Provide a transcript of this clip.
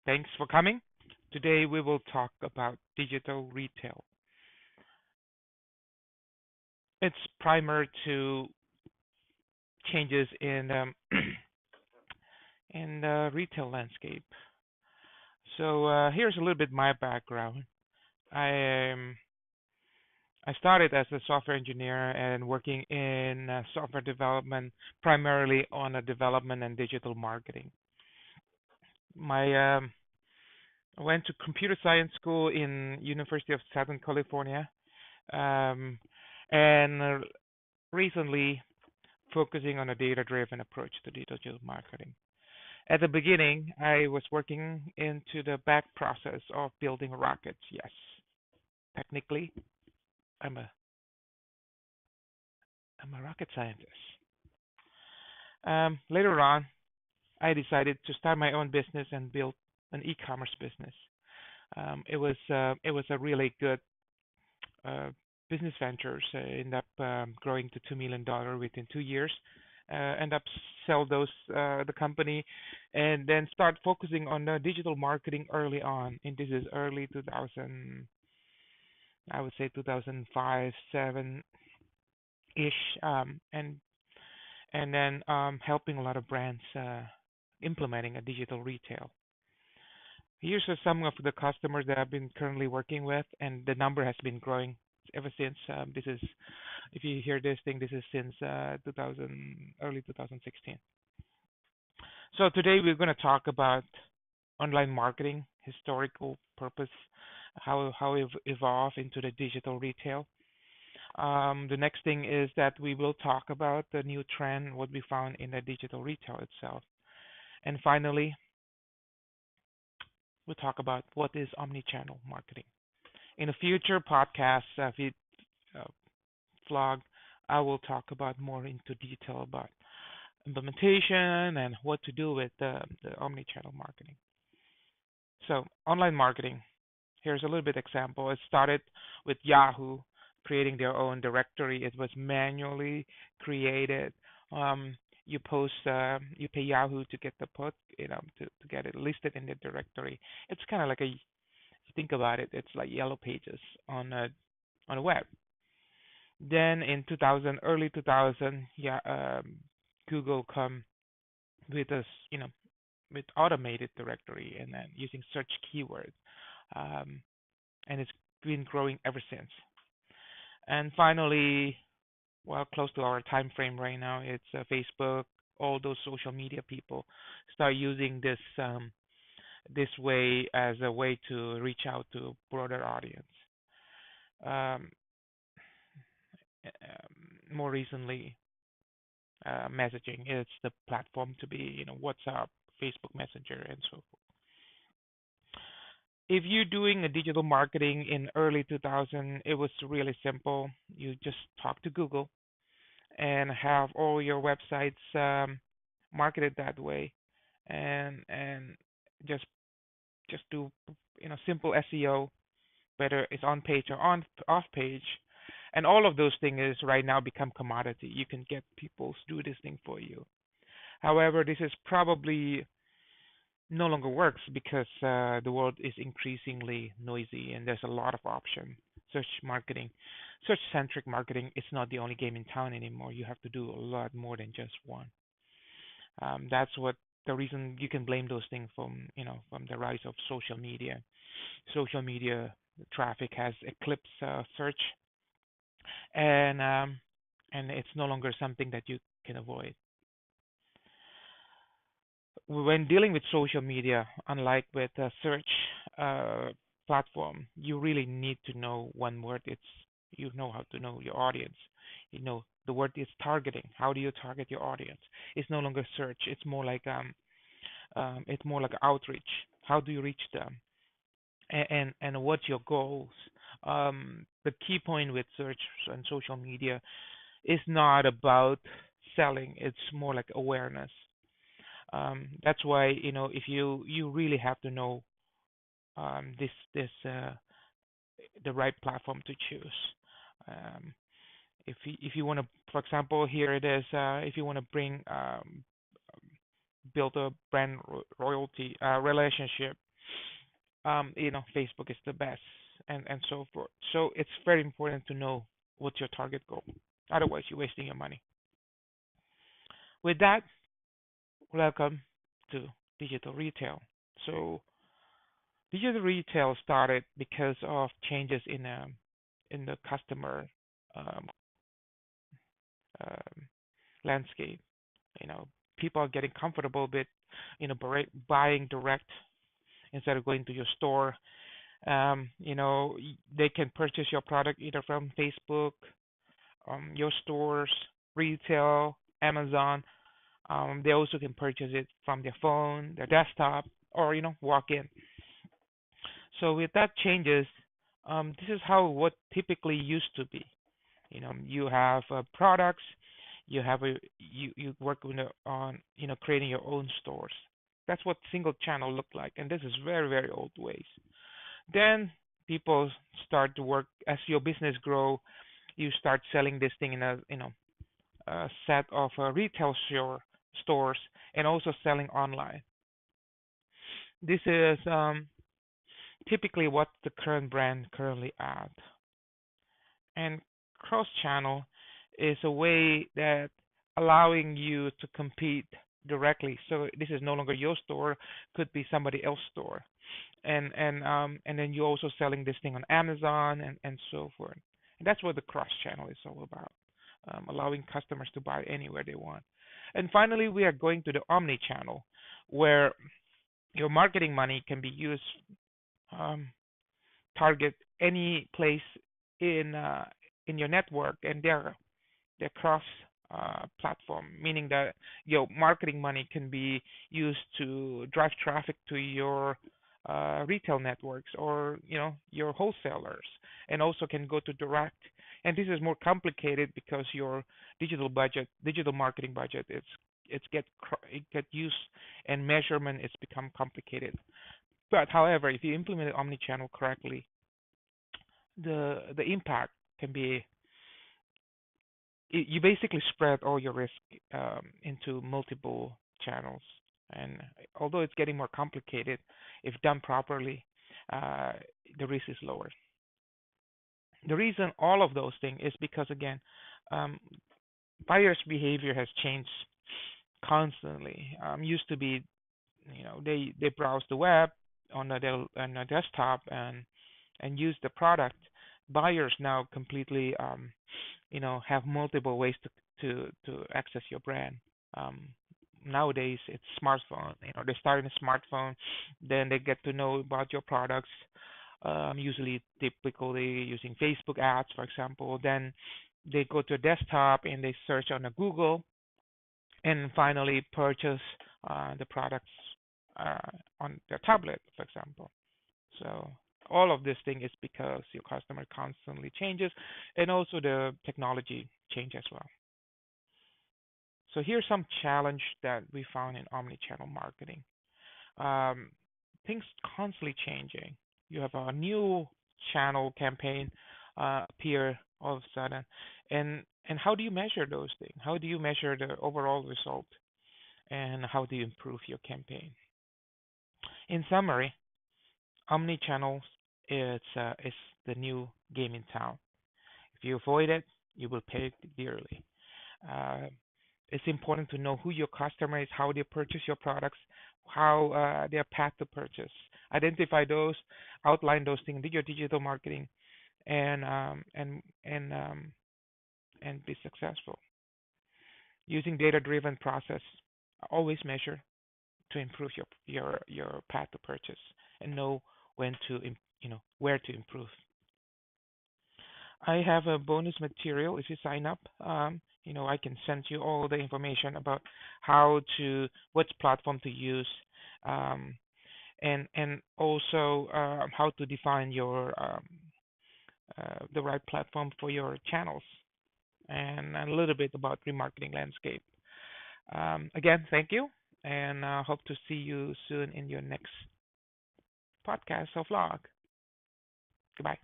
Thanks for coming. Today we will talk about digital retail. It's primer to changes in in the retail landscape. So here's a little bit my background. I um, I started as a software engineer and working in software development, primarily on development and digital marketing. My I went to computer science school in University of Southern California, um, and recently focusing on a data-driven approach to digital marketing. At the beginning, I was working into the back process of building rockets. Yes, technically, I'm a I'm a rocket scientist. Later on, I decided to start my own business and build an e-commerce business. It was a really good uh, business ventures. End up growing to $2 million within 2 years. End up sell those the company, and then start focusing on digital marketing early on. And this is early 2000, I would say 2005, 7 ish, and then helping a lot of brands implementing a digital retail. Here's some of the customers that I've been currently working with, and the number has been growing ever since. This is, if you hear this thing, this is since 2000, early 2016. So today we're going to talk about online marketing, historical purpose, how it evolved into the digital retail. The next thing is that we will talk about the new trend, what we found in the digital retail itself. And finally, we'll talk about what is omni-channel marketing. In a future podcast, uh, vlog, I will talk about more into detail about implementation and what to do with the omni-channel marketing. So online marketing. Here's a little bit example. It started with Yahoo creating their own directory. It was manually created. You you pay Yahoo to get the put, to get it listed in the directory. It's kind of like if you think about it, it's like yellow pages on the web. Then in 2000, early 2000, yeah, Google come with us, with automated directory and then using search keywords, um, and it's been growing ever since. And finally, well, close to our time frame right now, it's Facebook. All those social media people start using this way as a way to reach out to broader audience. Um, More recently, messaging is the platform to be, WhatsApp, Facebook Messenger, and so forth. If you're doing a digital marketing in early 2000, it was really simple. You just talk to Google and have all your websites marketed that way, and just just do simple SEO, whether it's on page or on off page, and all of those things is right now become commodity. You can get people to do this thing for you. However, this is probably no longer works because the world is increasingly noisy and there's a lot of option. Search marketing, search centric marketing is not the only game in town anymore. You have to do a lot more than just one. That's what the reason you can blame those things from the rise of social media. Social media traffic has eclipsed search, and and it's no longer something that you can avoid. When dealing with social media, unlike with a search uh, platform, you really need to know one word. You know how to know your audience. You know the word is targeting. How do you target your audience? It's no longer search. It's more like outreach. How do you reach them? And what's your goals? The key point with search and social media is not about selling. It's more like awareness. That's why if you really have to know this the right platform to choose. Um, if you want to, for example, here it is. If you want to build a brand royalty relationship, Facebook is the best, and so forth. So it's very important to know what's your target goal. Otherwise, you're wasting your money. With that, welcome to digital retail. So digital retail started because of changes in the customer um, um, landscape. You know, people are getting comfortable with buying direct instead of going to your store. They can purchase your product either from Facebook, your stores, retail, Amazon. They also can purchase it from their phone, their desktop, or walk in. So with that changes, this is how what typically used to be. You have products, you work on creating your own stores. That's what single channel looked like, and this is very very old ways. Then people start to work as your business grow. You start selling this thing in a set of retail stores and also selling online. This is typically what the current brand currently at. And cross-channel is a way that allowing you to compete directly. So this is no longer your store, could be somebody else's store. And then you're also selling this thing on Amazon and so forth. And that's what the cross-channel is all about, allowing customers to buy anywhere they want. And finally, we are going to the Omni Channel, where your marketing money can be used um, target any place in uh, in your network, and they're cross platform, meaning that your marketing money can be used to drive traffic to your retail networks or your wholesalers, and also can go to direct. And this is more complicated because your digital marketing budget, it get used, and measurement it's become complicated. But however, if you implement omni-channel correctly, the impact can be you basically spread all your risk into multiple channels. And although it's getting more complicated, if done properly, uh, the risk is lower. The reason all of those things is because again, um, buyers' behavior has changed constantly. Used to be, they browse the web on a desktop and use the product. Buyers now completely have multiple ways to access your brand. Um, Nowadays it's smartphone. They start in a smartphone, then they get to know about your products. Usually, typically using Facebook ads, for example. Then they go to a desktop and they search on a Google, and finally purchase the products uh, on their tablet, for example. So all of this thing is because your customer constantly changes, and also the technology change as well. So here's some challenge that we found in omni-channel marketing. Um, Things constantly changing. You have a new channel campaign appear all of a sudden, and how do you measure those things? How do you measure the overall result, and how do you improve your campaign? In summary, omni-channel is the new game in town. If you avoid it, you will pay it dearly. Uh, it's important to know who your customer is, how they purchase your products, how their path to purchase. Identify those, outline those things, do your digital marketing, and and be successful. Using data-driven process, always measure to improve your path to purchase, and know when to where to improve. I have a bonus material if you sign up. I can send you all the information about which platform to use, um, and also how to define the right platform for your channels, and a little bit about remarketing landscape. Again, thank you, and hope to see you soon in your next podcast or vlog. Goodbye.